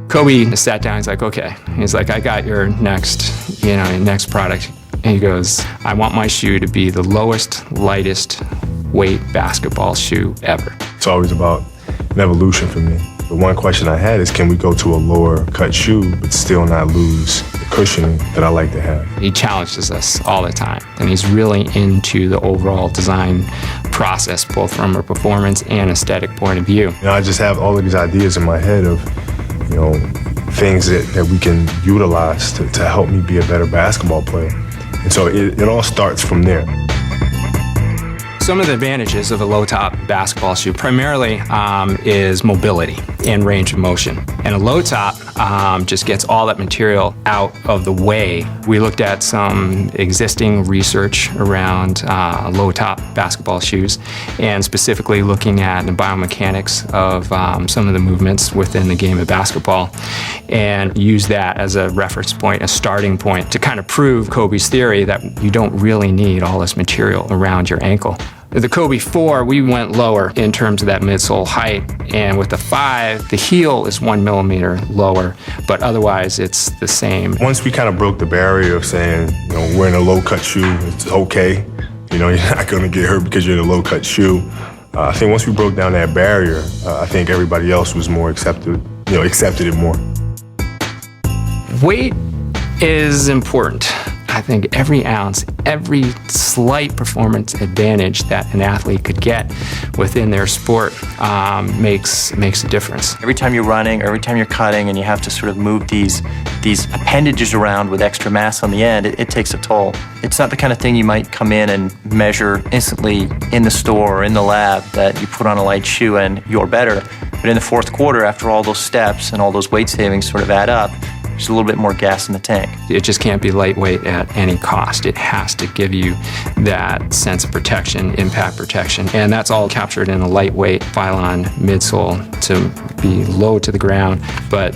Kobe sat down, he's like, okay. He's like, I got your next, your next product. And he goes, I want my shoe to be the lowest, lightest weight basketball shoe ever. It's always about an evolution for me. The one question I had is, can we go to a lower cut shoe but still not lose the cushioning that I like to have? He challenges us all the time, and he's really into the overall design process, both from a performance and aesthetic point of view. I just have all of these ideas in my head of, things that we can utilize to help me be a better basketball player. And so it all starts from there. Some of the advantages of a low-top basketball shoe primarily is mobility and range of motion. And a low-top just gets all that material out of the way. We looked at some existing research around low-top basketball shoes, and specifically looking at the biomechanics of some of the movements within the game of basketball, and use that as a reference point, a starting point, to kind of prove Kobe's theory that you don't really need all this material around your ankle. With the Kobe 4, we went lower in terms of that midsole height, and with the 5, the heel is 1 millimeter lower, but otherwise it's the same. Once we kind of broke the barrier of saying, wearing a low-cut shoe, it's okay, you're not going to get hurt because you're in a low-cut shoe. I think once we broke down that barrier, I think everybody else was more accepted it more. Weight is important. I think every ounce, every slight performance advantage that an athlete could get within their sport makes a difference. Every time you're running, or every time you're cutting, and you have to sort of move these appendages around with extra mass on the end, it takes a toll. It's not the kind of thing you might come in and measure instantly in the store or in the lab, that you put on a light shoe and you're better. But in the fourth quarter, after all those steps and all those weight savings sort of add up, there's a little bit more gas in the tank. It just can't be lightweight at any cost. It has to give you that sense of protection, impact protection, and that's all captured in a lightweight Phylon midsole to be low to the ground, but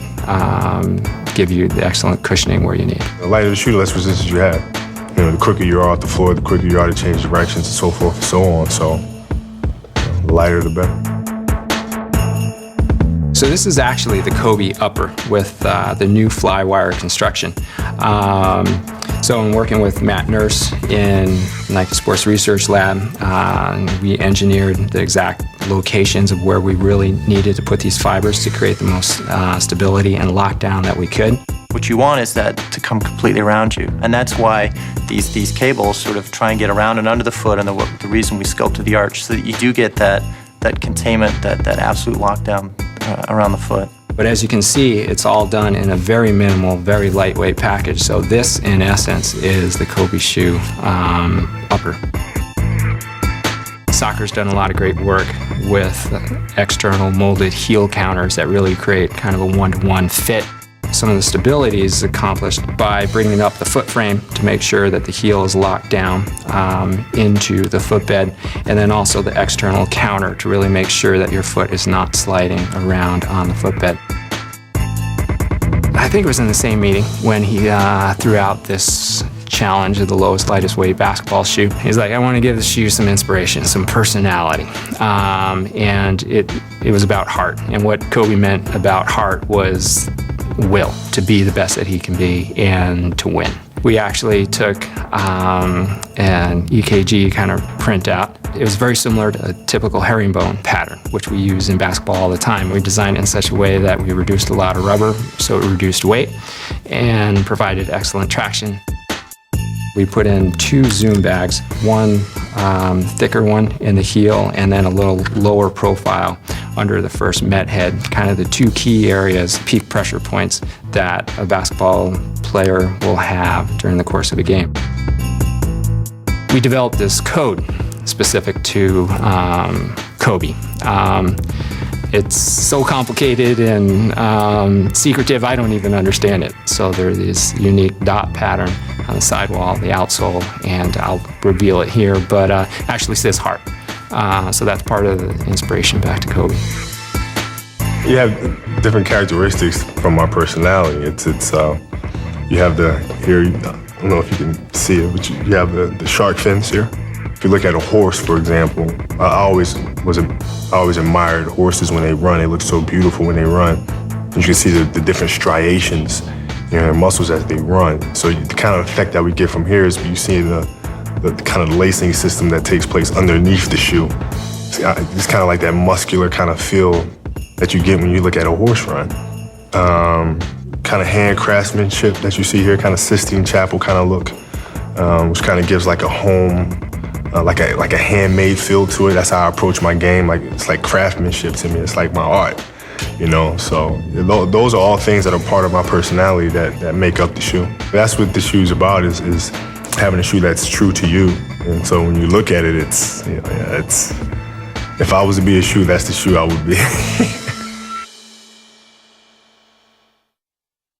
give you the excellent cushioning where you need. The lighter the shoe, the less resistance you have. The quicker you are off the floor, the quicker you are to change directions, and so forth and so on. So the lighter, the better. So this is actually the Kobe upper with the new fly wire construction. So in working with Matt Nurse in Nike Sports Research Lab, we engineered the exact locations of where we really needed to put these fibers to create the most stability and lockdown that we could. What you want is that to come completely around you, and that's why these cables sort of try and get around and under the foot, and the reason we sculpted the arch, so that you do get that containment, that absolute lockdown around the foot. But as you can see, it's all done in a very minimal, very lightweight package. So this, in essence, is the Kobe shoe upper. Soccer's done a lot of great work with external molded heel counters that really create kind of a one-to-one fit. Some of the stability is accomplished by bringing up the foot frame to make sure that the heel is locked down into the footbed, and then also the external counter to really make sure that your foot is not sliding around on the footbed. I think it was in the same meeting when he threw out this challenge of the lowest, lightest weight basketball shoe. He's like, I want to give the shoe some inspiration, some personality. And it was about heart. And what Kobe meant about heart was will, to be the best that he can be and to win. We actually took an EKG kind of printout. It was very similar to a typical herringbone pattern, which we use in basketball all the time. We designed it in such a way that we reduced a lot of rubber, so it reduced weight and provided excellent traction. We put in 2 Zoom bags, one thicker one in the heel, and then a little lower profile under the first met head, kind of the 2 key areas, peak pressure points that a basketball player will have during the course of a game. We developed this code specific to Kobe. It's so complicated and secretive, I don't even understand it. So there's this unique dot pattern on the sidewall, the outsole, and I'll reveal it here, but actually says heart. So that's part of the inspiration back to Kobe. You have different characteristics from our personality. You have here, I don't know if you can see it, but you have the shark fins here. If you look at a horse, for example, I always admired horses when they run. They look so beautiful when they run. You can see the different striations in their muscles as they run. So the kind of effect that we get from here is you see the kind of lacing system that takes place underneath the shoe. It's kind of like that muscular kind of feel that you get when you look at a horse run. Kind of hand craftsmanship that you see here, kind of Sistine Chapel kind of look, which kind of gives like a home, like a handmade feel to it. That's how I approach my game. Like it's like craftsmanship to me. It's like my art, you know. So those are all things that are part of my personality that make up the shoe. That's what the shoe's about is having a shoe that's true to you. And so when you look at it, it's, you know, it's. If I was to be a shoe, that's the shoe I would be.